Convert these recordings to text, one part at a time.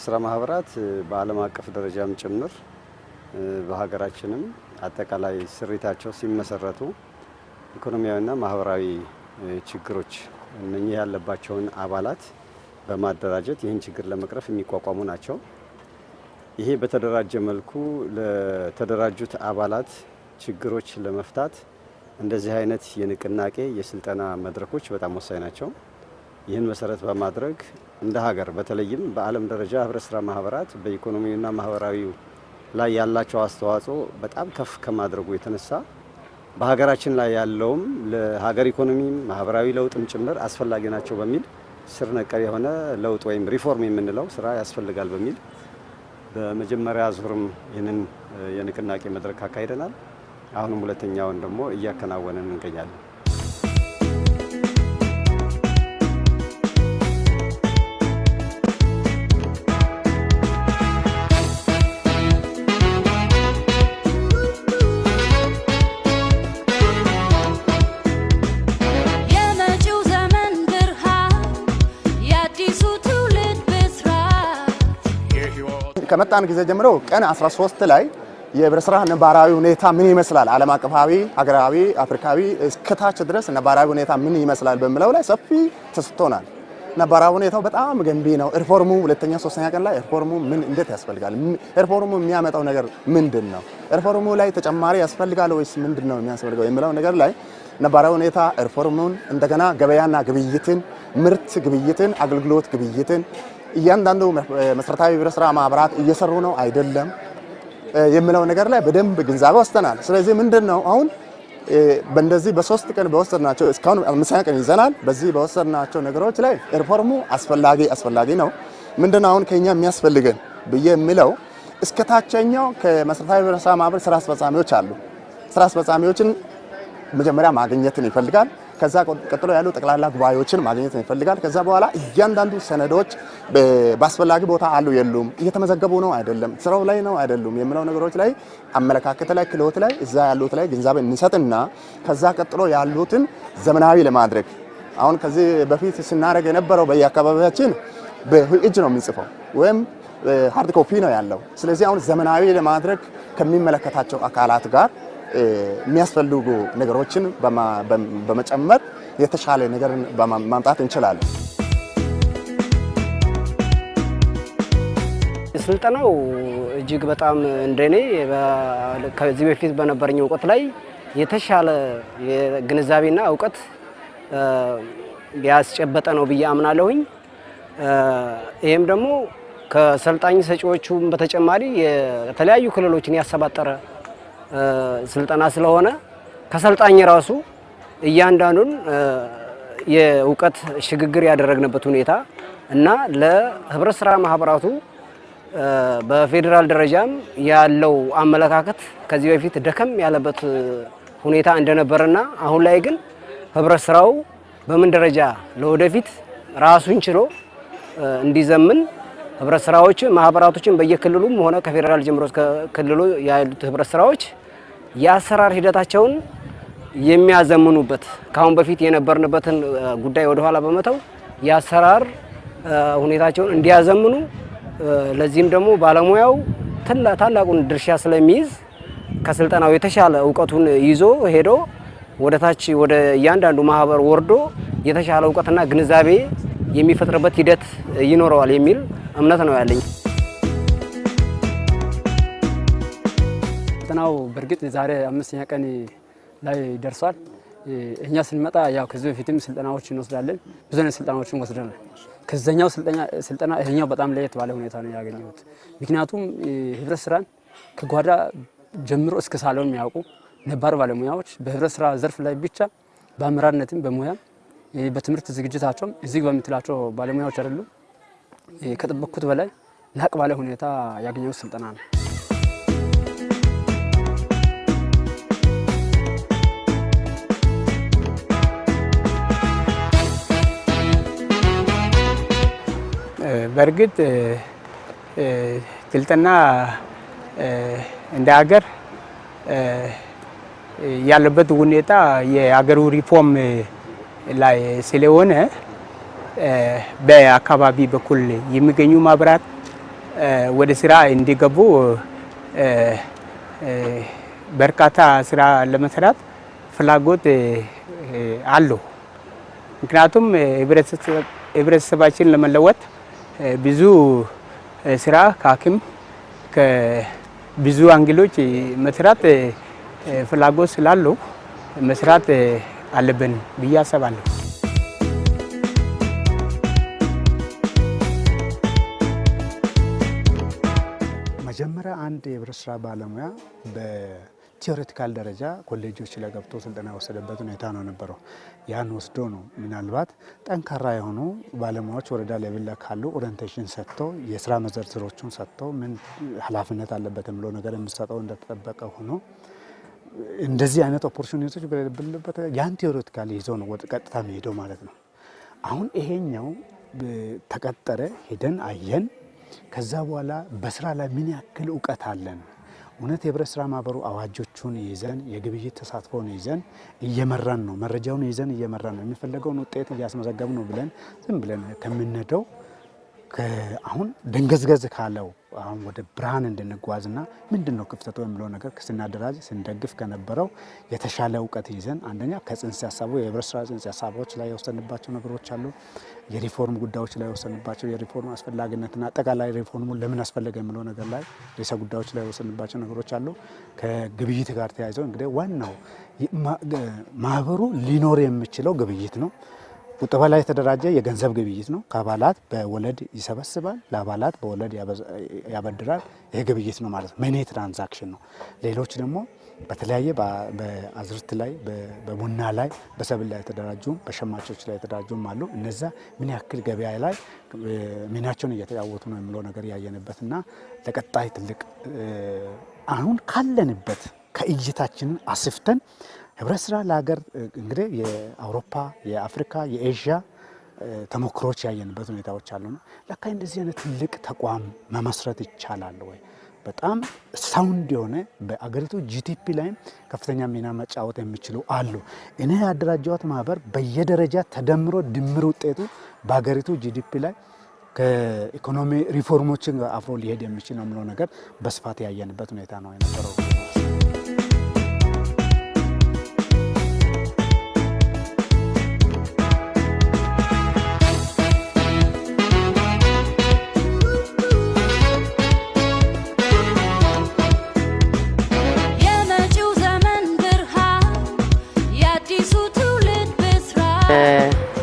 ህብረት ስራ ማህበራት በዓለም አቀፍ ደረጃም ጭምር በሀገራችንም አጠቃላይ ስሪታቸው ሲመሰረቱ ኢኮኖሚያዊና ማህበራዊ ችግሮች እነኚህ ያለባቸውን አባላት በማደራጀት ይህን ችግር ለመቅረፍ የሚቋቋሙ ናቸው። ይሄ በተደራጀ መልኩ ለተደራጁት አባላት ችግሮች ለመፍታት እንደዚህ አይነት የንቅናቄ የስልጠና መድረኮች በጣም ወሳኝ ናቸው። ይህን መሰረት በማድረግ እንደ ሀገር በተለይም በዓለም ደረጃ ህብረት ስራ ማህበራት በኢኮኖሚውና ማህበራዊው ላይ ያላቸው አስተዋጽኦ በጣም ከፍ ከማድረጉ የተነሳ በሀገራችን ላይ ያለውም ለሀገር ኢኮኖሚ ማህበራዊ ለውጥም ጭምር አስፈላጊ ናቸው በሚል ስር ነቀል የሆነ ለውጥ ወይም ሪፎርም የምንለው ስራ ያስፈልጋል በሚል በመጀመሪያ ዙርም ይህንን የንቅናቄ መድረክ አካሂደናል። አሁንም ሁለተኛውን ደግሞ እያከናወንን እንገኛለን። ከመጣን ጊዜ ጀምሮ ቀን 13 ላይ የህብረት ስራ ነባራዊ ሁኔታ ምን ይመስላል፣ ዓለም አቀፋዊ፣ ሀገራዊ፣ አፍሪካዊ እስከታች ድረስ ነባራዊ ሁኔታ ምን ይመስላል በሚለው ላይ ሰፊ ተሰጥቶናል። ነባራዊ ሁኔታው በጣም ገንቢ ነው። ሪፎርሙ ሁለተኛ ሶስተኛ ቀን ላይ ሪፎርሙ ምን እንዴት ያስፈልጋል፣ ሪፎርሙ የሚያመጣው ነገር ምንድነው፣ ሪፎርሙ ላይ ተጨማሪ ያስፈልጋል ወይስ ምንድነው የሚያስፈልገው የሚለው ነገር ላይ ነባራዊ ሁኔታ ሪፎርሙን እንደገና ገበያና ግብይትን፣ ምርት ግብይትን፣ አገልግሎት ግብይትን እያንዳንዱ መሰረታዊ ህብረት ስራ ማህበራት እየሰሩ ነው አይደለም የሚለው ነገር ላይ በደንብ ግንዛቤ ወስደናል። ስለዚህ ምንድነው አሁን በእንደዚህ በሶስት ቀን በወሰድናቸው እስካሁን 5 ቀን ይዘናል። በዚህ በወሰድናቸው ነገሮች ላይ ሪፎርሙ አስፈላጊ ነው። ምንድነው አሁን ከኛ የሚያስፈልገን ብዬ የሚለው እስከ ታችኛው ከመሰረታዊ ህብረት ስራ ማህበር ስራ አስፈጻሚዎች አሉ። ስራ አስፈጻሚዎችን መጀመሪያ ማግኘትን ይፈልጋል። ከዛ ቀጥሎ ያሉ ጠቅላላ ጉባኤዎችን ማግኘት ይፈልጋል። ከዛ በኋላ እያንዳንዱ ሰነዶች በአስፈላጊ ቦታ አሉ የሉም፣ እየተመዘገቡ ነው አይደለም፣ ስራው ላይ ነው አይደሉም የሚለው ነገሮች ላይ አመለካከት ላይ ክህሎት ላይ እዛ ያሉት ላይ ግንዛቤ እንሰጥና ከዛ ቀጥሎ ያሉትን ዘመናዊ ለማድረግ አሁን ከዚህ በፊት ስናደርግ የነበረው በየአካባቢያችን በእጅ ነው የምንጽፈው ወይም ሃርድ ኮፒ ነው ያለው። ስለዚህ አሁን ዘመናዊ ለማድረግ ከሚመለከታቸው አካላት ጋር የሚያስፈልጉ ነገሮችን በመጨመር የተሻለ ነገር ማምጣት እንችላለን። ስልጠናው እጅግ በጣም እንደኔ ከዚህ በፊት በነበረኝ እውቀት ላይ የተሻለ የግንዛቤና እውቀት ያስጨበጠ ነው ብዬ አምናለሁኝ። ይሄም ደግሞ ከሰልጣኝ ሰጪዎቹም በተጨማሪ የተለያዩ ክልሎችን ያሰባጠረ ስልጠና ስለሆነ ከሰልጣኝ ራሱ እያንዳንዱን የእውቀት ሽግግር ያደረግንበት ሁኔታ እና ለህብረት ስራ ማህበራቱ በፌደራል ደረጃም ያለው አመለካከት ከዚህ በፊት ደከም ያለበት ሁኔታ እንደነበረና አሁን ላይ ግን ህብረት ስራው በምን ደረጃ ለወደፊት ራሱን ችሎ እንዲዘምን ህብረት ስራዎች ማህበራቶችን በየክልሉም ሆነ ከፌደራል ጀምሮ እስከ ክልሉ ያሉት ህብረት ስራዎች የአሰራር ሂደታቸውን የሚያዘምኑበት ካሁን በፊት የነበርንበትን ጉዳይ ወደ ኋላ በመተው የአሰራር ሁኔታቸውን እንዲያዘምኑ ለዚህም ደግሞ ባለሙያው ታላቁን ድርሻ ስለሚይዝ ከስልጠናው የተሻለ እውቀቱን ይዞ ሄዶ ወደ ታች ወደ እያንዳንዱ ማህበር ወርዶ የተሻለ እውቀትና ግንዛቤ የሚፈጥርበት ሂደት ይኖረዋል የሚል እምነት ነው ያለኝ። ስልጠናው በእርግጥ ዛሬ 5ኛ ቀን ላይ ደርሷል። እኛ ስንመጣ ያው ከዚህ በፊትም ስልጠናዎችን እንወስዳለን፣ ብዙ አይነት ስልጠናዎችን ወስደናል። ከዛኛው ስልጠና ይሄኛው በጣም ለየት ባለ ሁኔታ ነው ያገኘሁት። ምክንያቱም ህብረት ስራን ከጓዳ ጀምሮ እስከ ሳሎን የሚያውቁ ነባር ባለሙያዎች በህብረት ስራ ዘርፍ ላይ ብቻ በአመራርነትም በሙያም በትምህርት ዝግጅታቸውም እዚህ በምትላቸው ባለሙያዎች አይደሉም። ከጠበቅኩት በላይ ላቅ ባለ ሁኔታ ያገኘሁት ስልጠና ነው። በእርግጥ ስልጠና እንደ ሀገር ያለበት ሁኔታ የሀገሩ ሪፎርም ላይ ስለሆነ በአካባቢ በኩል የሚገኙ ማህበራት ወደ ስራ እንዲገቡ በርካታ ስራ ለመስራት ፍላጎት አለው። ምክንያቱም ህብረተሰባችን ለመለወጥ ብዙ ስራ ከሐኪም ከብዙ አንግሎች መስራት ፍላጎት ስላለው መስራት አለብን ብዬ አስባለሁ። መጀመሪያ አንድ የህብረት ስራ ባለሙያ በቲዮሬቲካል ደረጃ ኮሌጆች ላይ ገብቶ ስልጠና የወሰደበት ሁኔታ ነው ነበረው። ያን ወስዶ ነው ምናልባት ጠንካራ የሆኑ ባለሙያዎች ወረዳ ሌቭል ላይ ካሉ ኦሪንቴሽን ሰጥቶ የስራ መዘርዝሮቹን ሰጥቶ ምን ኃላፊነት አለበት የሚለው ነገር የሚሰጠው እንደተጠበቀ ሆኖ እንደዚህ አይነት ኦፖርቹኒቲዎች በሌለበት ያን ቲዮሬቲካል ይዘው ነው ወደ ቀጥታ የሚሄደው ማለት ነው። አሁን ይሄኛው ተቀጠረ፣ ሄደን አየን። ከዛ በኋላ በስራ ላይ ምን ያክል እውቀት አለን፣ እውነት የህብረት ስራ ማህበሩ አዋጆቹን ይዘን የግብይት ተሳትፎን ይዘን እየመራን ነው፣ መረጃውን ይዘን እየመራን ነው፣ የሚፈለገውን ውጤት እያስመዘገብ ነው ብለን ዝም ብለን ከምንነደው አሁን ደንገዝገዝ ካለው አሁን ወደ ብርሃን እንድንጓዝና ምንድነው ክፍተቱ የሚለው ነገር ስናደራጅ ስንደግፍ ከነበረው የተሻለ እውቀት ይዘን አንደኛ ከጽንሰ ሀሳቡ የህብረት ስራ ጽንሰ ሀሳቦች ላይ የወሰንባቸው ነገሮች አሉ። የሪፎርም ጉዳዮች ላይ የወሰንባቸው የሪፎርም አስፈላጊነትና አጠቃላይ ሪፎርሙ ለምን አስፈለገ የሚለው ነገር ላይ ርዕሰ ጉዳዮች ላይ የወሰንባቸው ነገሮች አሉ። ከግብይት ጋር ተያይዘው እንግዲህ ዋናው ማህበሩ ሊኖር የሚችለው ግብይት ነው። ቁጠባ ላይ የተደራጀ የገንዘብ ግብይት ነው። ከአባላት በወለድ ይሰበስባል፣ ለአባላት በወለድ ያበድራል። ይሄ ግብይት ነው ማለት ነው። መኒ ትራንዛክሽን ነው። ሌሎች ደግሞ በተለያየ በአዝርት ላይ፣ በቡና ላይ፣ በሰብል ላይ የተደራጁ በሸማቾች ላይ የተደራጁም አሉ። እነዛ ምን ያክል ገበያ ላይ ሚናቸውን እየተጫወቱ ነው የሚለው ነገር ያየንበትና ለቀጣይ ትልቅ አሁን ካለንበት ከእይታችንን አስፍተን ህብረት ስራ ለሀገር እንግዲህ የአውሮፓ፣ የአፍሪካ፣ የኤዥያ ተሞክሮች ያየንበት ሁኔታዎች አሉና ለካ እንደዚህ አይነት ትልቅ ተቋም መመስረት ይቻላል ወይ? በጣም ሳውንድ የሆነ በአገሪቱ ጂቲፒ ላይም ከፍተኛ ሚና መጫወት የሚችሉ አሉ። እኔ ያደራጀዋት ማህበር በየደረጃ ተደምሮ ድምር ውጤቱ በአገሪቱ ጂዲፒ ላይ ከኢኮኖሚ ሪፎርሞችን አፍሮ ሊሄድ የሚችል ነው የሚለው ነገር በስፋት ያየንበት ሁኔታ ነው የነበረው።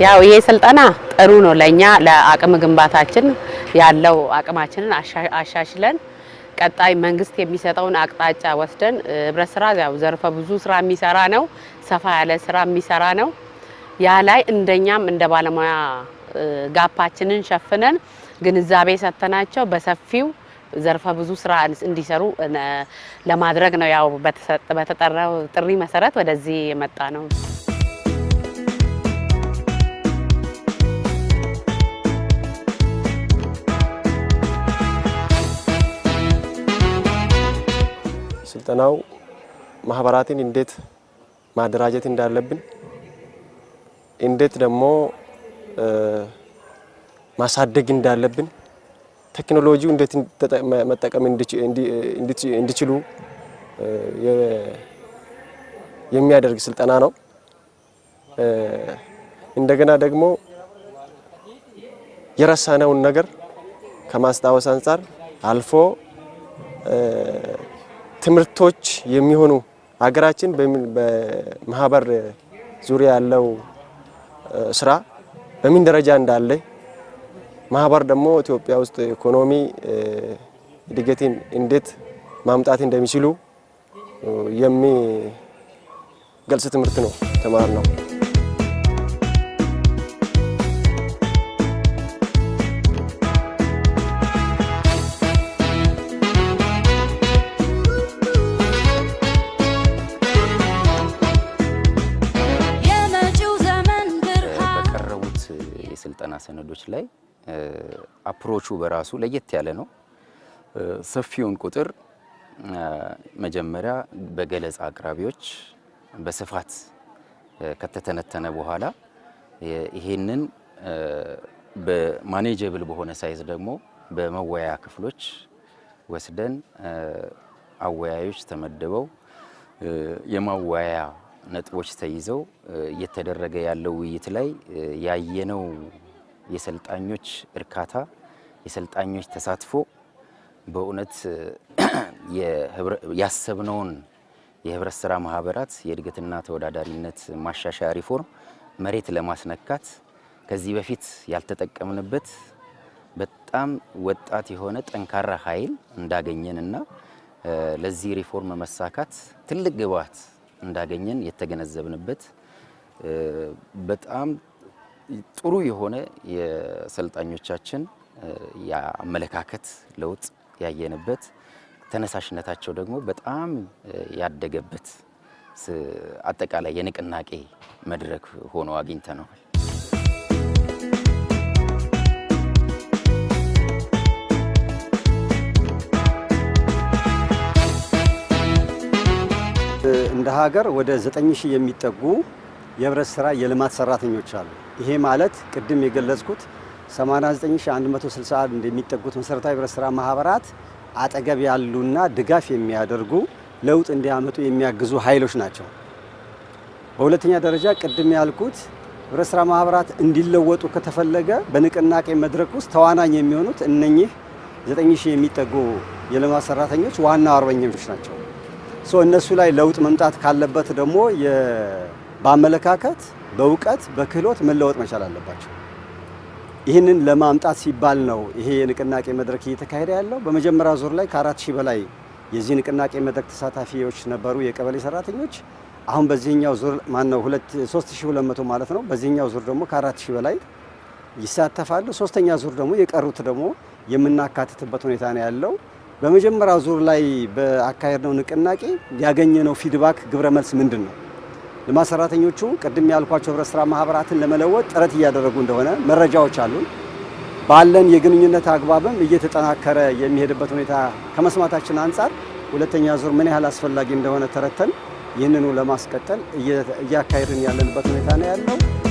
ያው ይሄ ስልጠና ጥሩ ነው ለኛ ለአቅም ግንባታችን ያለው አቅማችንን አሻሽለን ቀጣይ መንግስት የሚሰጠውን አቅጣጫ ወስደን ህብረት ስራ ያው ዘርፈ ብዙ ስራ የሚሰራ ነው፣ ሰፋ ያለ ስራ የሚሰራ ነው። ያ ላይ እንደኛም እንደ ባለሙያ ጋፓችንን ሸፍነን ግንዛቤ ሰተናቸው በሰፊው ዘርፈ ብዙ ስራ እንዲሰሩ ለማድረግ ነው ያው በተጠራው ጥሪ መሰረት ወደዚህ የመጣ ነው። ስልጠናው ማህበራትን እንዴት ማደራጀት እንዳለብን እንዴት ደግሞ ማሳደግ እንዳለብን ቴክኖሎጂው እንዴት መጠቀም እንዲችሉ የሚያደርግ ስልጠና ነው። እንደገና ደግሞ የረሳነውን ነገር ከማስታወስ አንፃር አልፎ ትምህርቶች የሚሆኑ ሀገራችን በማህበር ዙሪያ ያለው ስራ በምን ደረጃ እንዳለ ማህበር ደግሞ ኢትዮጵያ ውስጥ ኢኮኖሚ እድገትን እንዴት ማምጣት እንደሚችሉ የሚገልጽ ትምህርት ነው ተማርነው። ሰነዶች ላይ አፕሮቹ በራሱ ለየት ያለ ነው። ሰፊውን ቁጥር መጀመሪያ በገለጻ አቅራቢዎች በስፋት ከተተነተነ በኋላ ይሄንን በማኔጀብል በሆነ ሳይዝ ደግሞ በመወያያ ክፍሎች ወስደን አወያዮች ተመድበው የማወያያ ነጥቦች ተይዘው እየተደረገ ያለው ውይይት ላይ ያየነው የሰልጣኞች እርካታ፣ የሰልጣኞች ተሳትፎ በእውነት ያሰብነውን የህብረት ስራ ማህበራት የእድገትና ተወዳዳሪነት ማሻሻያ ሪፎርም መሬት ለማስነካት ከዚህ በፊት ያልተጠቀምንበት በጣም ወጣት የሆነ ጠንካራ ኃይል እንዳገኘንና ለዚህ ሪፎርም መሳካት ትልቅ ግብዓት እንዳገኘን የተገነዘብንበት በጣም ጥሩ የሆነ የሰልጣኞቻችን የአመለካከት ለውጥ ያየንበት ተነሳሽነታቸው ደግሞ በጣም ያደገበት አጠቃላይ የንቅናቄ መድረክ ሆኖ አግኝተነዋል። እንደ ሀገር ወደ 9000 የሚጠጉ የህብረት ስራ የልማት ሰራተኞች አሉ። ይሄ ማለት ቅድም የገለጽኩት 89161 እንደሚጠጉት መሰረታዊ ህብረት ስራ ማህበራት አጠገብ ያሉና ድጋፍ የሚያደርጉ ለውጥ እንዲያመጡ የሚያግዙ ኃይሎች ናቸው። በሁለተኛ ደረጃ ቅድም ያልኩት ህብረት ስራ ማህበራት እንዲለወጡ ከተፈለገ በንቅናቄ መድረክ ውስጥ ተዋናኝ የሚሆኑት እነኚህ 9000 የሚጠጉ የልማት ሰራተኞች ዋና አርበኞች ናቸው። እነሱ ላይ ለውጥ መምጣት ካለበት ደግሞ በአመለካከት፣ በእውቀት፣ በክህሎት መለወጥ መቻል አለባቸው። ይህንን ለማምጣት ሲባል ነው ይሄ የንቅናቄ መድረክ እየተካሄደ ያለው። በመጀመሪያ ዙር ላይ ከ4000 በላይ የዚህ ንቅናቄ መድረክ ተሳታፊዎች ነበሩ፣ የቀበሌ ሰራተኞች። አሁን በዚህኛው ዙር 3200 ማለት ነው። በዚህኛው ዙር ደግሞ ከ4000 በላይ ይሳተፋሉ። ሶስተኛ ዙር ደግሞ የቀሩት ደግሞ የምናካትትበት ሁኔታ ነው ያለው። በመጀመሪያው ዙር ላይ በአካሄድነው ንቅናቄ ያገኘነው ፊድባክ ግብረ መልስ ምንድን ነው? ልማት ሰራተኞቹ ቅድም ያልኳቸው ህብረት ስራ ማህበራትን ለመለወጥ ጥረት እያደረጉ እንደሆነ መረጃዎች አሉን። ባለን የግንኙነት አግባብም እየተጠናከረ የሚሄድበት ሁኔታ ከመስማታችን አንጻር ሁለተኛ ዙር ምን ያህል አስፈላጊ እንደሆነ ተረተን ይህንኑ ለማስቀጠል እያካሄድን ያለንበት ሁኔታ ነው ያለው።